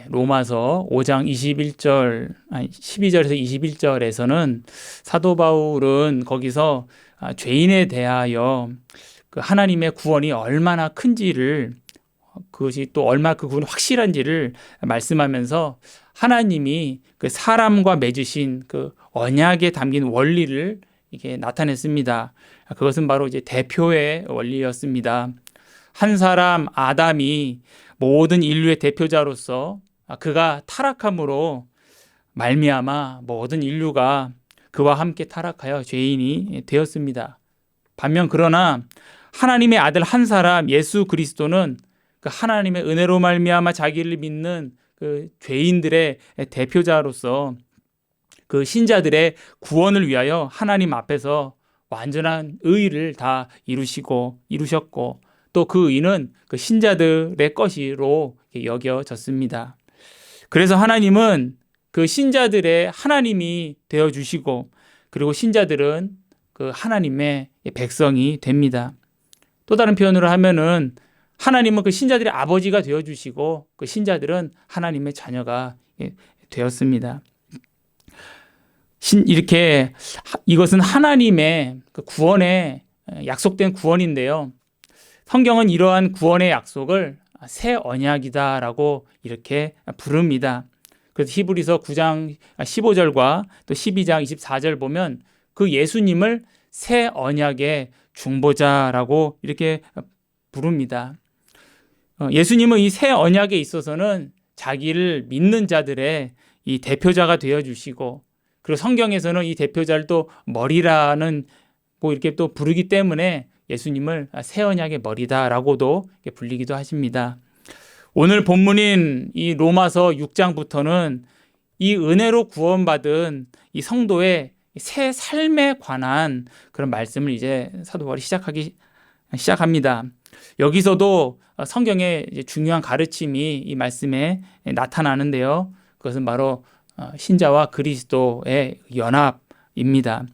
로마서 5장 12절에서 21절에서는 사도 바울은 거기서 죄인에 대하여 그 하나님의 구원이 얼마나 큰지를, 그것이 또 얼마나 그 구원이 확실한지를 말씀하면서 하나님이 그 사람과 맺으신 그 언약에 담긴 원리를 이게 나타냈습니다. 그것은 바로 이제 대표의 원리였습니다. 한 사람 아담이 모든 인류의 대표자로서 그가 타락함으로 말미암아 모든 인류가 그와 함께 타락하여 죄인이 되었습니다. 반면 그러나 하나님의 아들 한 사람 예수 그리스도는 그 하나님의 은혜로 말미암아 자기를 믿는 그 죄인들의 대표자로서 그 신자들의 구원을 위하여 하나님 앞에서 완전한 의를 다 이루셨고 또 그 의는 그 신자들의 것이로 여겨졌습니다. 그래서 하나님은 그 신자들의 하나님이 되어주시고, 그리고 신자들은 그 하나님의 백성이 됩니다. 또 다른 표현으로 하면은 하나님은 그 신자들의 아버지가 되어주시고 그 신자들은 하나님의 자녀가 되었습니다. 이렇게 이것은 하나님의 그 구원에 약속된 구원인데요. 성경은 이러한 구원의 약속을 새 언약이다라고 이렇게 부릅니다. 그래서 히브리서 9장 15절과 또 12장 24절 보면 그 예수님을 새 언약의 중보자라고 이렇게 부릅니다. 예수님은 이 새 언약에 있어서는 자기를 믿는 자들의 이 대표자가 되어주시고, 그리고 성경에서는 이 대표자를 또 머리라는 이렇게 또 부르기 때문에 예수님을 새 언약의 머리다라고도 불리기도 하십니다. 오늘 본문인 이 로마서 6장부터는 이 은혜로 구원받은 이 성도의 새 삶에 관한 그런 말씀을 이제 사도 바울이 시작합니다. 여기서도 성경의 이제 중요한 가르침이 이 말씀에 나타나는데요. 그것은 바로 신자와 그리스도의 연합입니다.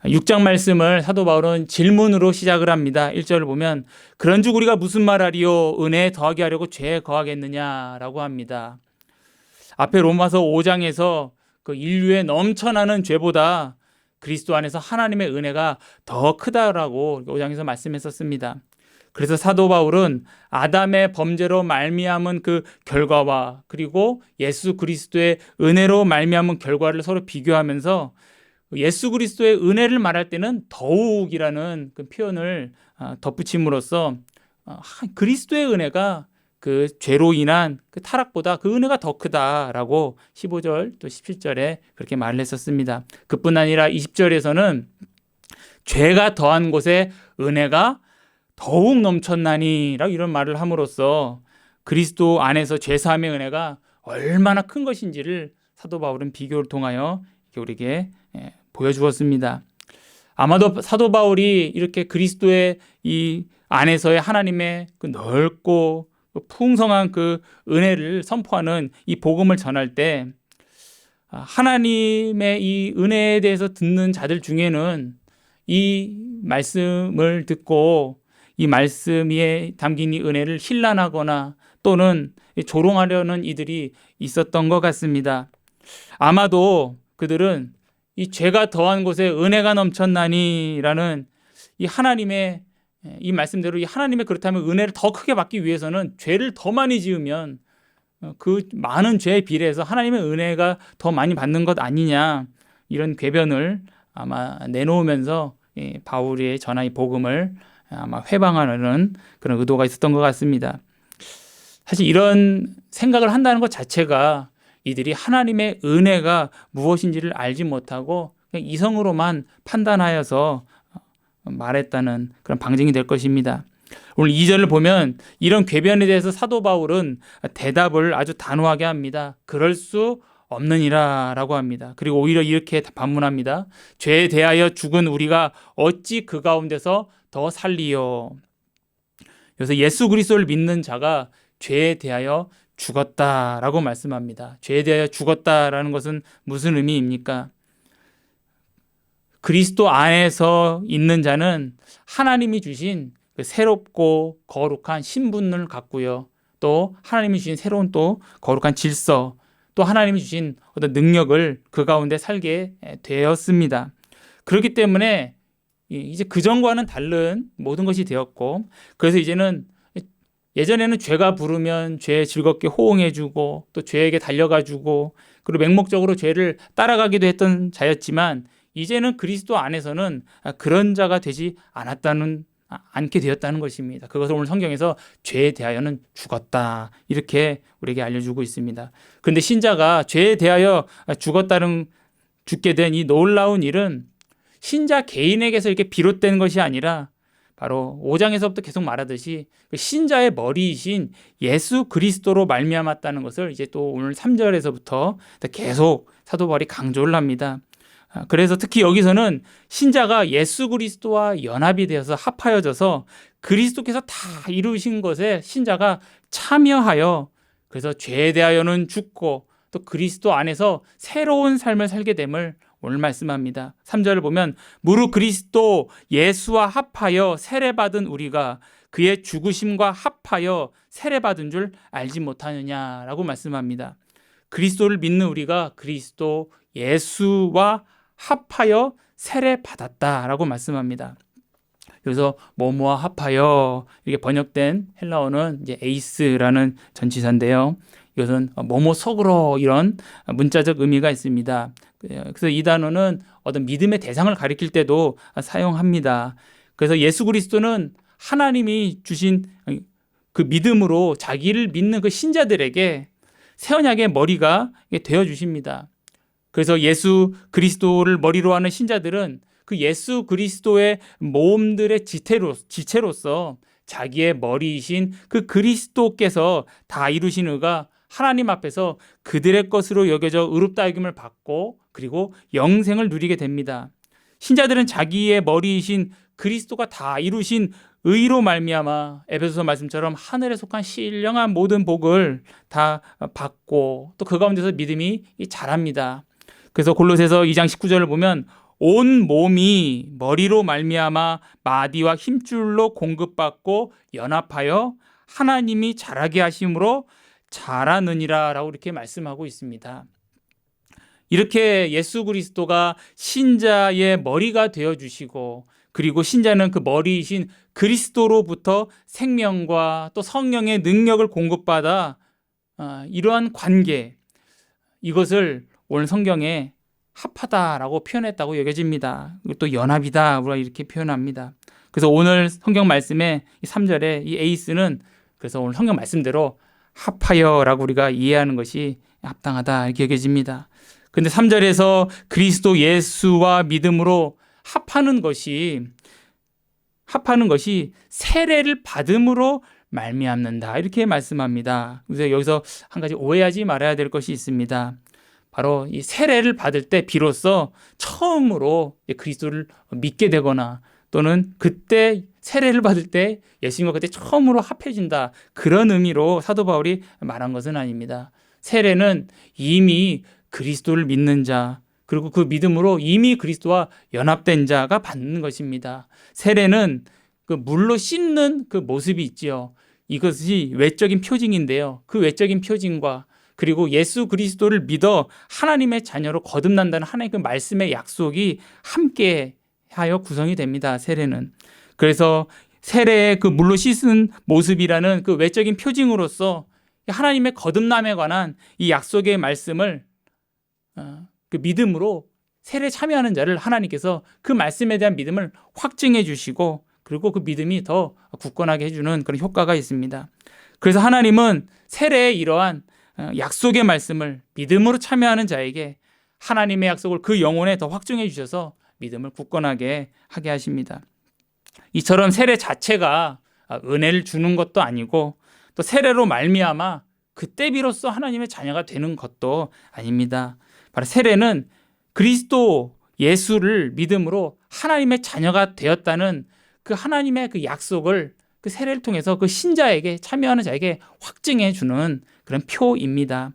6장 말씀을 사도 바울은 질문으로 시작을 합니다. 1절을 보면 그런즉 우리가 무슨 말하리요? 은혜에 더하게 하려고 죄에 거하겠느냐라고 합니다. 앞에 로마서 5장에서 그 인류의 넘쳐나는 죄보다 그리스도 안에서 하나님의 은혜가 더 크다라고 5장에서 말씀했었습니다. 그래서 사도 바울은 아담의 범죄로 말미암은 그 결과와 그리고 예수 그리스도의 은혜로 말미암은 결과를 서로 비교하면서 예수 그리스도의 은혜를 말할 때는 더욱이라는 그 표현을 덧붙임으로써 그리스도의 은혜가 그 죄로 인한 그 타락보다 그 은혜가 더 크다라고 15절 또 17절에 그렇게 말을 했었습니다. 그뿐 아니라 20절에서는 죄가 더한 곳에 은혜가 더욱 넘쳤나니라고 이런 말을 함으로써 그리스도 안에서 죄사함의 은혜가 얼마나 큰 것인지를 사도 바울은 비교를 통하여 우리에게 보여주었습니다. 아마도 사도 바울이 이렇게 그리스도의 이 안에서의 하나님의 그 넓고 풍성한 그 은혜를 선포하는 이 복음을 전할 때 하나님의 이 은혜에 대해서 듣는 자들 중에는 이 말씀을 듣고 이 말씀에 담긴 이 은혜를 힐난하거나 또는 조롱하려는 이들이 있었던 것 같습니다. 아마도 그들은 이 죄가 더한 곳에 은혜가 넘쳤나니라는 이 하나님의 이 말씀대로 이 하나님의 그렇다면 은혜를 더 크게 받기 위해서는 죄를 더 많이 지으면 그 많은 죄에 비례해서 하나님의 은혜가 더 많이 받는 것 아니냐, 이런 궤변을 아마 내놓으면서 바울이 전한 이 복음을 아마 회방하는 그런 의도가 있었던 것 같습니다. 사실 이런 생각을 한다는 것 자체가 이들이 하나님의 은혜가 무엇인지를 알지 못하고 그냥 이성으로만 판단하여서 말했다는 그런 방증이 될 것입니다. 오늘 2절을 보면 이런 궤변에 대해서 사도 바울은 대답을 아주 단호하게 합니다. 그럴 수 없느니라 라고 합니다. 그리고 오히려 이렇게 반문합니다. 죄에 대하여 죽은 우리가 어찌 그 가운데서 더 살리요. 그래서 예수 그리스도를 믿는 자가 죄에 대하여 죽었다라고 말씀합니다. 죄에 대하여 죽었다라는 것은 무슨 의미입니까? 그리스도 안에서 있는 자는 하나님이 주신 그 새롭고 거룩한 신분을 갖고요. 또 하나님이 주신 새로운 또 거룩한 질서, 또 하나님이 주신 어떤 능력을 그 가운데 살게 되었습니다. 그렇기 때문에 이제 그전과는 다른 모든 것이 되었고, 그래서 이제는 예전에는 죄가 부르면 죄에 즐겁게 호응해주고 또 죄에게 달려가주고 그리고 맹목적으로 죄를 따라가기도 했던 자였지만, 이제는 그리스도 안에서는 그런 자가 되지 않게 되었다는 것입니다. 그것을 오늘 성경에서 죄에 대하여는 죽었다, 이렇게 우리에게 알려주고 있습니다. 그런데 신자가 죄에 대하여 죽게 된 이 놀라운 일은 신자 개인에게서 이렇게 비롯된 것이 아니라 바로 5장에서부터 계속 말하듯이 그 신자의 머리이신 예수 그리스도로 말미암았다는 것을 이제 또 오늘 3절에서부터 계속 사도 바울이 강조를 합니다. 그래서 특히 여기서는 신자가 예수 그리스도와 연합이 되어서 합하여져서 그리스도께서 다 이루신 것에 신자가 참여하여, 그래서 죄에 대하여는 죽고 또 그리스도 안에서 새로운 삶을 살게 됨을 오늘 말씀합니다. 3절을 보면 무릇 그리스도 예수와 합하여 세례받은 우리가 그의 죽으심과 합하여 세례받은 줄 알지 못하느냐라고 말씀합니다. 그리스도를 믿는 우리가 그리스도 예수와 합하여 세례받았다라고 말씀합니다. 그래서 뭐뭐와 합하여 이렇게 번역된 헬라어는 이제 에이스라는 전치사인데요. 이것은 뭐뭐 속으로, 이런 문자적 의미가 있습니다. 그래서 이 단어는 어떤 믿음의 대상을 가리킬 때도 사용합니다. 그래서 예수 그리스도는 하나님이 주신 그 믿음으로 자기를 믿는 그 신자들에게 새 언약의 머리가 되어 주십니다. 그래서 예수 그리스도를 머리로 하는 신자들은 그 예수 그리스도의 모험들의 지체로서 자기의 머리이신 그 그리스도께서 다 이루신 의가 하나님 앞에서 그들의 것으로 여겨져 의롭다 여김을 받고 그리고 영생을 누리게 됩니다. 신자들은 자기의 머리이신 그리스도가 다 이루신 의로 말미암아 에베소서 말씀처럼 하늘에 속한 신령한 모든 복을 다 받고 또 그 가운데서 믿음이 자랍니다. 그래서 골로새서 2장 19절을 보면 온 몸이 머리로 말미암아 마디와 힘줄로 공급받고 연합하여 하나님이 자라게 하심으로 자라느니라 라고 이렇게 말씀하고 있습니다. 이렇게 예수 그리스도가 신자의 머리가 되어주시고, 그리고 신자는 그 머리이신 그리스도로부터 생명과 또 성령의 능력을 공급받아 이러한 관계, 이것을 오늘 성경에 합하다라고 표현했다고 여겨집니다. 또 연합이다 우리가 이렇게 표현합니다. 그래서 오늘 성경 말씀의 3절에 이 에이스는 그래서 오늘 성경 말씀대로 합하여라고 우리가 이해하는 것이 합당하다 이렇게 여겨집니다. 근데 3절에서 그리스도 예수와 믿음으로 합하는 것이 세례를 받음으로 말미암는다 이렇게 말씀합니다. 그래서 여기서 한 가지 오해하지 말아야 될 것이 있습니다. 바로 이 세례를 받을 때 비로소 처음으로 그리스도를 믿게 되거나 또는 그때 세례를 받을 때 예수님과 그때 처음으로 합해진다, 그런 의미로 사도 바울이 말한 것은 아닙니다. 세례는 이미 그리스도를 믿는 자, 그리고 그 믿음으로 이미 그리스도와 연합된 자가 받는 것입니다. 세례는 그 물로 씻는 그 모습이 있지요. 이것이 외적인 표징인데요. 그 외적인 표징과 그리고 예수 그리스도를 믿어 하나님의 자녀로 거듭난다는 하나님의 그 말씀의 약속이 함께 하여 구성이 됩니다. 세례는. 그래서 세례의 그 물로 씻은 모습이라는 그 외적인 표징으로서 하나님의 거듭남에 관한 이 약속의 말씀을 그 믿음으로 세례에 참여하는 자를 하나님께서 그 말씀에 대한 믿음을 확증해 주시고, 그리고 그 믿음이 더 굳건하게 해주는 그런 효과가 있습니다. 그래서 하나님은 세례의 이러한 약속의 말씀을 믿음으로 참여하는 자에게 하나님의 약속을 그 영혼에 더 확증해 주셔서 믿음을 굳건하게 하게 하십니다. 이처럼 세례 자체가 은혜를 주는 것도 아니고 또 세례로 말미암아 그때 비로소 하나님의 자녀가 되는 것도 아닙니다. 바로 세례는 그리스도 예수를 믿음으로 하나님의 자녀가 되었다는 그 하나님의 그 약속을 그 세례를 통해서 그 신자에게 참여하는 자에게 확증해 주는 그런 표입니다.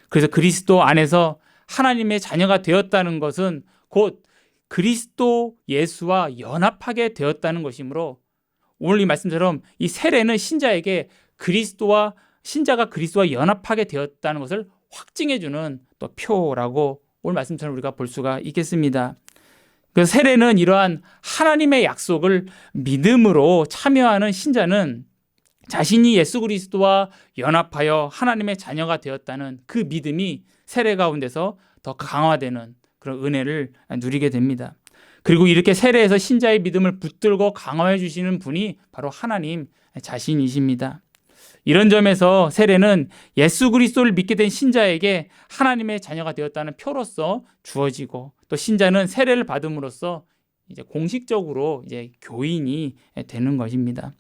그래서 그리스도 안에서 하나님의 자녀가 되었다는 것은 곧 그리스도 예수와 연합하게 되었다는 것이므로 오늘 이 말씀처럼 이 세례는 신자에게 그리스도와 신자가 그리스도와 연합하게 되었다는 것을 확증해주는 또 표라고 오늘 말씀처럼 우리가 볼 수가 있겠습니다. 그 세례는 이러한 하나님의 약속을 믿음으로 참여하는 신자는 자신이 예수 그리스도와 연합하여 하나님의 자녀가 되었다는 그 믿음이 세례 가운데서 더 강화되는 그런 은혜를 누리게 됩니다. 그리고 이렇게 세례에서 신자의 믿음을 붙들고 강화해 주시는 분이 바로 하나님 자신이십니다. 이런 점에서 세례는 예수 그리스도를 믿게 된 신자에게 하나님의 자녀가 되었다는 표로서 주어지고, 또 신자는 세례를 받음으로써 이제 공식적으로 이제 교인이 되는 것입니다.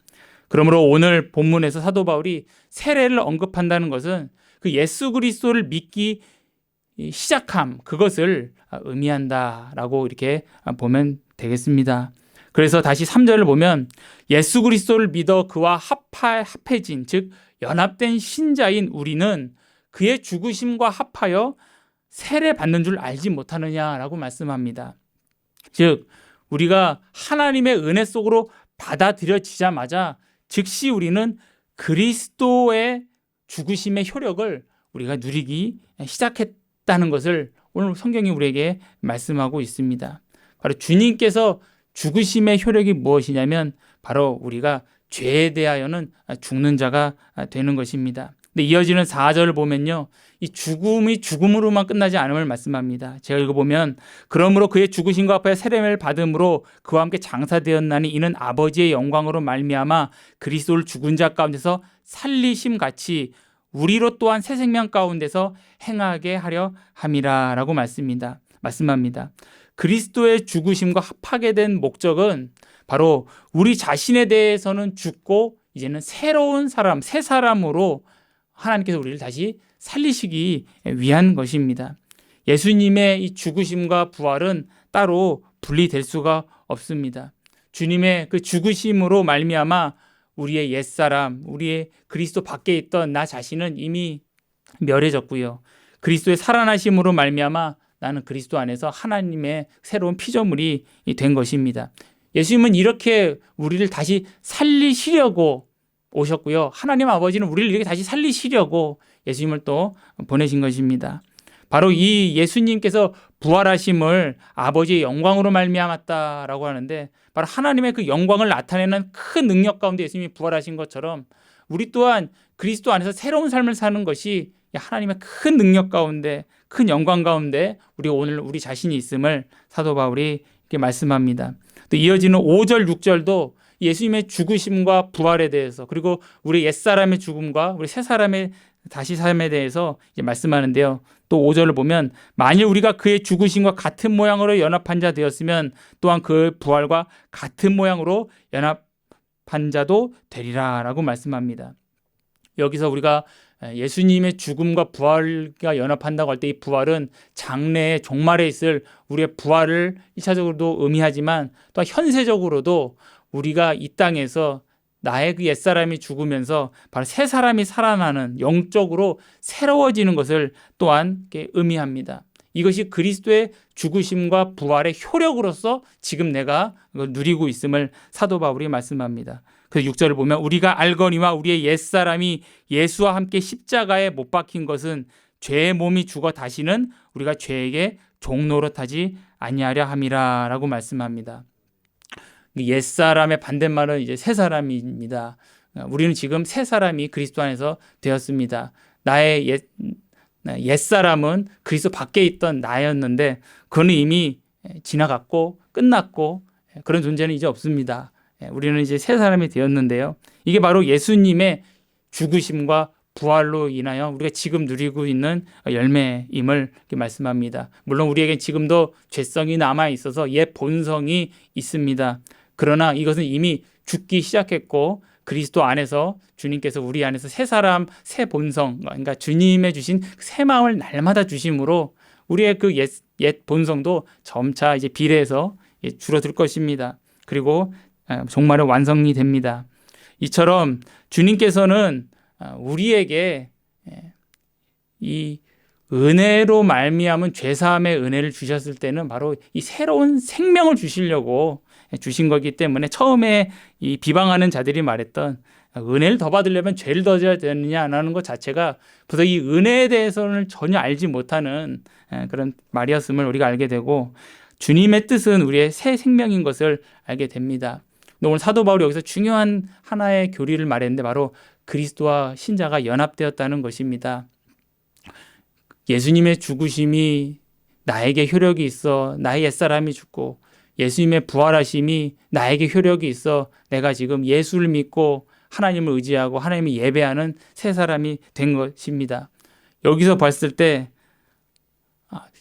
그러므로 오늘 본문에서 사도 바울이 세례를 언급한다는 것은 그 예수 그리스도를 믿기 시작함, 그것을 의미한다라고 이렇게 보면 되겠습니다. 그래서 다시 3절을 보면 예수 그리스도를 믿어 그와 합해진, 즉 연합된 신자인 우리는 그의 죽으심과 합하여 세례 받는 줄 알지 못하느냐라고 말씀합니다. 즉 우리가 하나님의 은혜 속으로 받아들여지자마자 즉시 우리는 그리스도의 죽으심의 효력을 우리가 누리기 시작했다는 것을 오늘 성경이 우리에게 말씀하고 있습니다. 바로 주님께서 죽으심의 효력이 무엇이냐면 바로 우리가 죄에 대하여는 죽는 자가 되는 것입니다. 근데 이어지는 4절을 보면요, 이 죽음이 죽음으로만 끝나지 않음을 말씀합니다. 제가 읽어보면 그러므로 그의 죽으심과 합하여 세례를 받음으로 그와 함께 장사되었나니 이는 아버지의 영광으로 말미암아 그리스도를 죽은 자 가운데서 살리심 같이 우리로 또한 새 생명 가운데서 행하게 하려 함이라라고 말씀합니다. 그리스도의 죽으심과 합하게 된 목적은 바로 우리 자신에 대해서는 죽고 이제는 새로운 사람, 새 사람으로 하나님께서 우리를 다시 살리시기 위한 것입니다. 예수님의 이 죽으심과 부활은 따로 분리될 수가 없습니다. 주님의 그 죽으심으로 말미암아 우리의 옛사람, 우리의 그리스도 밖에 있던 나 자신은 이미 멸해졌고요. 그리스도의 살아나심으로 말미암아 나는 그리스도 안에서 하나님의 새로운 피조물이 된 것입니다. 예수님은 이렇게 우리를 다시 살리시려고 오셨고요. 하나님 아버지는 우리를 이렇게 다시 살리시려고 예수님을 또 보내신 것입니다. 바로 이 예수님께서 부활하심을 아버지의 영광으로 말미암았다라고 하는데, 바로 하나님의 그 영광을 나타내는 큰 능력 가운데 예수님이 부활하신 것처럼 우리 또한 그리스도 안에서 새로운 삶을 사는 것이 하나님의 큰 능력 가운데, 큰 영광 가운데 우리 오늘 우리 자신이 있음을 사도 바울이 이렇게 말씀합니다. 또 이어지는 5절, 6절도 예수님의 죽으심과 부활에 대해서, 그리고 우리 옛사람의 죽음과 우리 새사람의 다시 삶에 대해서 이제 말씀하는데요. 또 5절을 보면 만일 우리가 그의 죽으심과 같은 모양으로 연합한 자 되었으면 또한 그 부활과 같은 모양으로 연합한 자도 되리라 라고 말씀합니다. 여기서 우리가 예수님의 죽음과 부활과 연합한다고 할 때 이 부활은 장래의 종말에 있을 우리의 부활을 1차적으로도 의미하지만 또 현세적으로도 우리가 이 땅에서 나의 그 옛사람이 죽으면서 바로 새 사람이 살아나는, 영적으로 새로워지는 것을 또한 의미합니다. 이것이 그리스도의 죽으심과 부활의 효력으로서 지금 내가 누리고 있음을 사도 바울이 말씀합니다. 그래서 6절을 보면 우리가 알거니와 우리의 옛사람이 예수와 함께 십자가에 못 박힌 것은 죄의 몸이 죽어 다시는 우리가 죄에게 종노릇하지 아니하려 함이라 라고 말씀합니다. 옛사람의 반대말은 이제 새 사람입니다. 우리는 지금 새 사람이 그리스도 안에서 되었습니다. 나의 옛사람은 그리스도 밖에 있던 나였는데 그는 이미 지나갔고 끝났고 그런 존재는 이제 없습니다. 우리는 이제 새 사람이 되었는데요. 이게 바로 예수님의 죽으심과 부활로 인하여 우리가 지금 누리고 있는 열매임을 이렇게 말씀합니다. 물론 우리에게 지금도 죄성이 남아 있어서 옛 본성이 있습니다. 그러나 이것은 이미 죽기 시작했고 그리스도 안에서 주님께서 우리 안에서 새 사람, 새 본성, 그러니까 주님의 주신 새 마음을 날마다 주심으로 우리의 그 옛 본성도 점차 이제 비례해서 줄어들 것입니다. 그리고 종말의 완성이 됩니다. 이처럼 주님께서는 우리에게 이 은혜로 말미암은 죄사함의 은혜를 주셨을 때는 바로 이 새로운 생명을 주시려고 주신 거기 때문에 처음에 이 비방하는 자들이 말했던 은혜를 더 받으려면 죄를 더 져야 되느냐 안 하는 것 자체가 벌써 이 은혜에 대해서는 전혀 알지 못하는 그런 말이었음을 우리가 알게 되고, 주님의 뜻은 우리의 새 생명인 것을 알게 됩니다. 오늘 사도 바울이 여기서 중요한 하나의 교리를 말했는데 바로 그리스도와 신자가 연합되었다는 것입니다. 예수님의 죽으심이 나에게 효력이 있어 나의 옛사람이 죽고, 예수님의 부활하심이 나에게 효력이 있어 내가 지금 예수를 믿고 하나님을 의지하고 하나님을 예배하는 새 사람이 된 것입니다. 여기서 봤을 때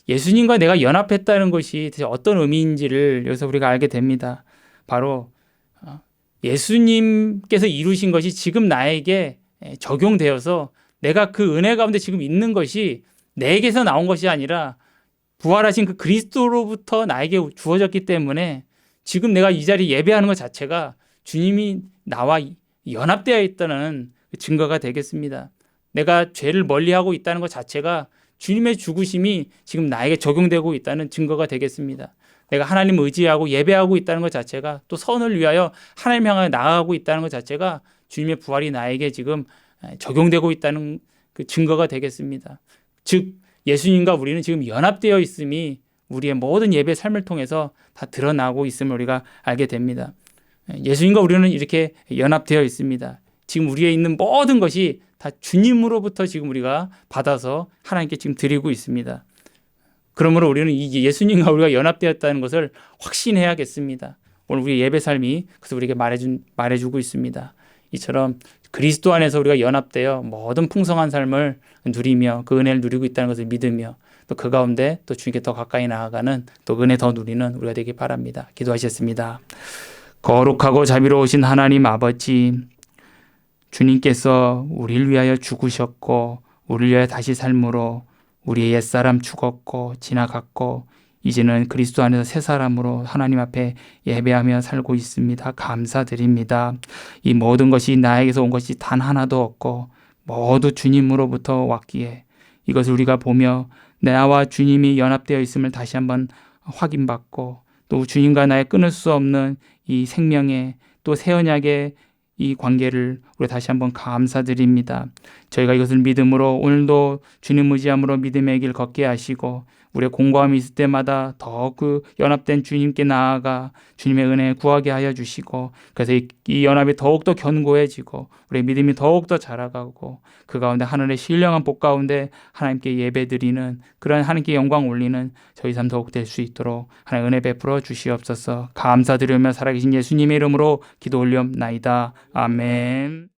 예수님과 내가 연합했다는 것이 어떤 의미인지를 여기서 우리가 알게 됩니다. 바로 예수님께서 이루신 것이 지금 나에게 적용되어서 내가 그 은혜 가운데 지금 있는 것이 내게서 나온 것이 아니라 부활하신 그 그리스도로부터 나에게 주어졌기 때문에 지금 내가 이 자리에 예배하는 것 자체가 주님이 나와 연합되어 있다는 증거가 되겠습니다. 내가 죄를 멀리하고 있다는 것 자체가 주님의 죽으심이 지금 나에게 적용되고 있다는 증거가 되겠습니다. 내가 하나님을 의지하고 예배하고 있다는 것 자체가, 또 선을 위하여 하나님 향하여 나아가고 있다는 것 자체가 주님의 부활이 나에게 지금 적용되고 있다는 그 증거가 되겠습니다. 즉 예수님과 우리는 지금 연합되어 있음이 우리의 모든 예배 삶을 통해서 다 드러나고 있음을 우리가 알게 됩니다. 예수님과 우리는 이렇게 연합되어 있습니다. 지금 우리에 있는 모든 것이 다 주님으로부터 지금 우리가 받아서 하나님께 지금 드리고 있습니다. 그러므로 우리는 이 예수님과 우리가 연합되었다는 것을 확신해야겠습니다. 오늘 우리의 예배 삶이 그래서 우리에게 말해주고 있습니다. 이처럼 그리스도 안에서 우리가 연합되어 모든 풍성한 삶을 누리며 그 은혜를 누리고 있다는 것을 믿으며 또 그 가운데 또 주님께 더 가까이 나아가는 또 은혜 더 누리는 우리가 되길 바랍니다. 기도하셨습니다. 거룩하고 자비로우신 하나님 아버지, 주님께서 우리를 위하여 죽으셨고 우리를 위하여 다시 삶으로 우리의 옛사람 죽었고 지나갔고 이제는 그리스도 안에서 새 사람으로 하나님 앞에 예배하며 살고 있습니다. 감사드립니다. 이 모든 것이 나에게서 온 것이 단 하나도 없고 모두 주님으로부터 왔기에 이것을 우리가 보며 나와 주님이 연합되어 있음을 다시 한번 확인받고 또 주님과 나의 끊을 수 없는 이 생명의 또 새 언약의 이 관계를 우리 다시 한번 감사드립니다. 저희가 이것을 믿음으로 오늘도 주님 의지함으로 믿음의 길 걷게 하시고 우리의 공고함이 있을 때마다 더 그 연합된 주님께 나아가 주님의 은혜 구하게 하여 주시고 그래서 이 연합이 더욱더 견고해지고 우리의 믿음이 더욱더 자라가고 그 가운데 하늘의 신령한 복 가운데 하나님께 예배드리는 그런 하나님께 영광 올리는 저희 삶 더욱 될 수 있도록 하나님 은혜 베풀어 주시옵소서. 감사드리며 살아계신 예수님의 이름으로 기도 올리옵나이다. 아멘.